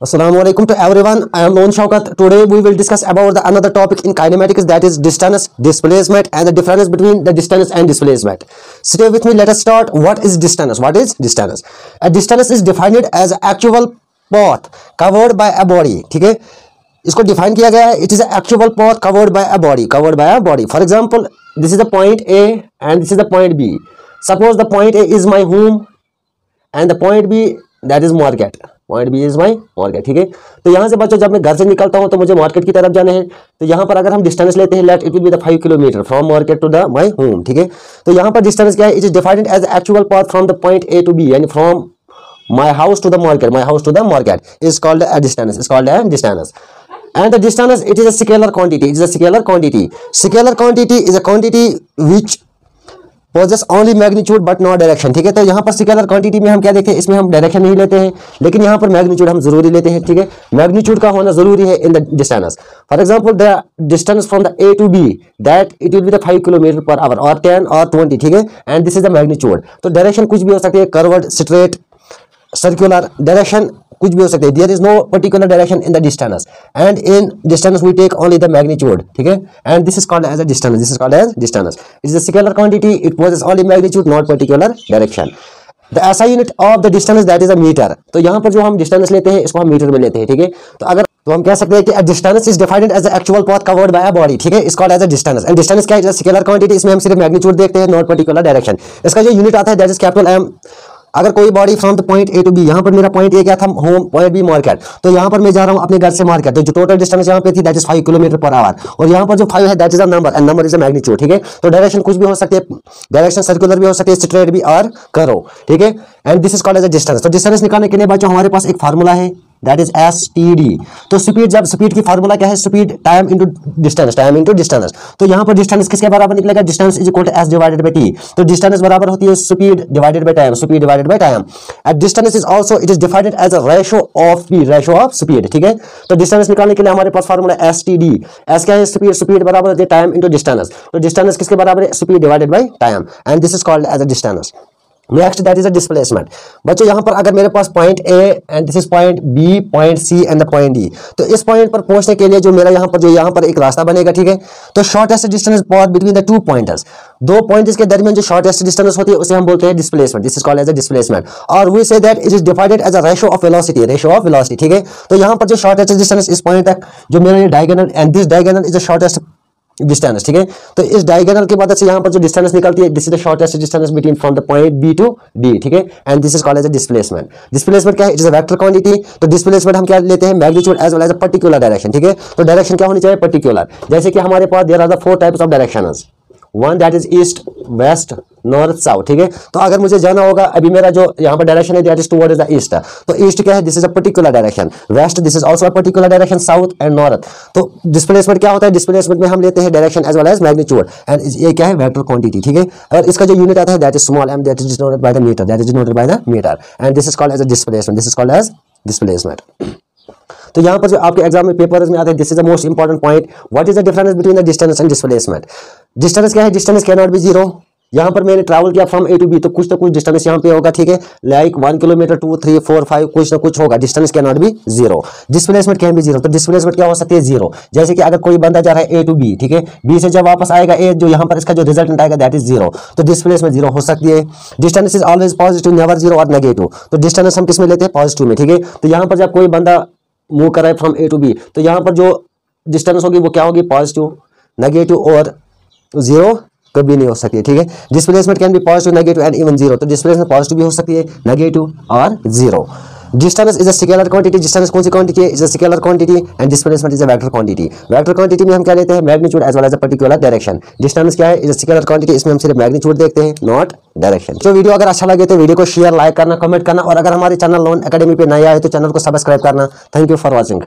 Assalamualaikum to everyone. I am Mohan Shaukat. Today we will discuss about the another topic in kinematics, that is distance, displacement, and the difference between the distance and displacement. Stay with me. Let us start. What is distance? What is distance? A distance is defined as actual path covered by a body. ठीक है, इसको define किया गया है. It is an actual path covered by a body. Covered by a body. For example, this is the point A and this is the point B. Suppose the point A is my home and the point B that is market. Point B is my market. ठीक है, तो यहाँ से बच्चों जब मैं घर से निकलता हूँ तो मुझे मार्केट की तरफ जाना है. तो यहाँ पर अगर हम डिस्टेंस लेते हैं, let it will be the 5 kilometre from market to the my home. ठीक है, तो यहाँ पर डिस्टेंस क्या है? It is defined as actual path from the point A to B, यानी from my house to the market. My house to the market is called a distance. Is called a distance. And the distance, it is a scalar quantity. It is a scalar quantity. Scalar quantity is a quantity which possess only magnitude but not direction. ठीक है, तो यहाँ पर scalar quantity में हम क्या देखते हैं, इसमें हम डायरेक्शन नहीं लेते हैं, लेकिन यहाँ पर मैग्नीट्यूड हम जरूरी लेते हैं. ठीक है, मैग्नीट्यूड का होना जरूरी है in the distance. For example the distance from the A to B that it will be the 5 kilometre per hour और 10 और 20. ठीक है, and this is the magnitude. तो डायरेक्शन कुछ भी हो सकती है, कर्व्ड, स्ट्रेट, सर्कुलर, डायरेक्शन कुछ भी हो सकते हैं. There is no particular direction in the distance and in distance we take only the magnitude. ठीक है, and this is called as a distance. This is called as distance. It is a scalar quantity. It possess only magnitude not particular direction. The SI unit of the distance that is a metre. तो यहाँ पर जो हम distance लेते हैं इसको हम metre में लेते हैं. ठीक है, तो हम कह सकते हैं कि a distance is defined as the actual path covered by a body. ठीक है, is called as a distance. And distance क्या है? Scalar quantity. इसमें हम सिर्फ मैग्नीट्यूड देखते हैं, नॉट पर्टिकुलर डायरेक्शन. इसका जो यूनिट आता है दैट इज कैपिटल एम. अगर कोई body from the point A to B, यहाँ पर मेरा पॉइंट ए क्या था, होम, पॉइंट बी मार्केट. तो यहाँ पर मैं जा रहा हूँ अपने घर से मार्केट. तो जो टोटल डिस्टेंस यहाँ पे थी that is 5 kilometre per hour. और यहाँ पर जो 5 है that is a number and number is a magnitude. ठीक है, तो डायरेक्शन कुछ भी हो सकती है, डायरेक्शन सर्कुलर भी हो सकती है, स्ट्रेट भी और करो. ठीक है, and this is called as a distance. तो डिस्टेंस निकालने के लिए बच्चों हमारे पास एक फार्मूला है दैट इज STD. तो स्पीड, जब स्पीड की फार्मूला क्या है? Speed time into distance, time into distance. तो यहाँ पर डिस्टेंस किसके बराबर निकलेगा? Distance is equal to S divided by T. तो डिस्टेंस बराबर होती है speed divided by time, speed divided by time. And distance is also it is defined as a ratio of speed, ratio of speed. ठीक है, तो distance निकालने के लिए हमारे पास फार्मूला STD. S क्या है? स्पीड. स्पीड बराबर होती है टाइम इनटू डिस्टेंस. तो डिस्टेंस किसके बराबर है? Speed divided by time. And this is called as a distance. Next that is a displacement. बच्चों यहाँ पर अगर मेरे पास point A and this is point B, point C and the point D. तो इस पॉइंट पर पहुंचने के लिए जो मेरा यहाँ पर एक रास्ता बनेगा. ठीक है, तो shortest distance path between the two pointers. दो पॉइंट्स के दरमियान जो शॉर्टेस्ट डिस्टेंस होती है उसे हम बोलते हैं displacement. This is called as a displacement. और we say that it is divided as a ratio of velocity, ratio of velocity. ठीक है, तो यहाँ पर जो शॉर्टेस्ट डिस्टेंस इस पॉइंट तक जो मेरा diagonal and this diagonal is the shortest distance. ठीक है, तो इस डायगोनल की मदद से यहाँ पर जो डिस्टेंस निकलती है this is the shortest distance between from the point B to D. ठीक है, and this is called as a displacement. Displacement क्या है? It is a vector quantity. तो डिस्प्लेसमेंट हम क्या लेते हैं? Magnitude as well as a particular direction. ठीक है, तो डायरेक्शन क्या होनी चाहिए? पर्टिकुलर. जैसे कि हमारे पास there are the 4 types of directions. One that is east, west, north, south. ठीक है, तो अगर मुझे जाना होगा, अभी मेरा जो यहाँ पर डायरेक्शन है that is towards the east. तो ईस्ट क्या है? This is a particular direction. West this is also a particular direction. South and north. तो डिस्प्लेसमेंट क्या होता है? डिस्प्लेसमेंट में हम लेते हैं direction as well as magnitude. And ये क्या है? Vector quantity. ठीक है, और इसका जो यूनिट आता है that is small m, that is denoted by the metre, that is denoted by the metre. And this is called as a displacement. This is called as displacement. तो यहाँ पर जो आपके एग्जाम में पेपर्स में आता है this is the most important point. What is the difference between the distance and displacement? Distance क्या है? Distance can not be zero. यहाँ पर मैंने ट्रैवल किया फ्रॉम ए टू बी, तो कुछ तो कुछ डिस्टेंस यहाँ पे होगा. ठीक है, लाइक 1 किलोमीटर, 2, 3, 4, 5 कुछ ना कुछ होगा. Distance can not be zero. Displacement can B zero. तो डिस्प्लेसमेंट क्या हो सकती है? जीरो. जैसे कि अगर कोई बंदा जा रहा है ए टू बी, ठीक है, बी से जब वापस आएगा ए, जो यहाँ पर इसका जो रिजल्टेंट आएगा दैट इज जीरो. तो डिस्प्लेसमेंट जीरो हो सकती है. Distance is always positive, never zero और नेगेटिव. तो डिस्टेंस हम किस में लेते हैं? पॉजिटिव में. ठीक है, तो यहाँ पर जब कोई बंदा मूव कर रहा है फ्रॉम ए टू बी, तो यहाँ पर जो डिस्टेंस होगी वो क्या होगी? पॉजिटिव, नेगेटिव और जीरो कभी नहीं हो सकती है. ठीक है, displacement can be positive, negative and even zero. तो डिस्प्लेसमेंट पॉजिटिव भी हो सकती है, नेगेटिव और zero. Distance is a scalar quantity. Distance कौन सी क्वांटिटी है? Is a scalar quantity. And displacement is a vector quantity. Vector quantity में हम क्या लेते हैं? Magnitude as well as a particular direction. Distance क्या है? Is a scalar quantity. इसमें हम सिर्फ मैग्नीट्यूड देखते हैं, नॉट डायरेक्शन. जो वीडियो अगर अच्छा लगे तो वीडियो को शेयर, लाइक करना, कमेंट करना, और अगर हमारे चैनल लोन एकेडमी पे नया है तो चैनल को सब्सक्राइब करना. Thank you for watching.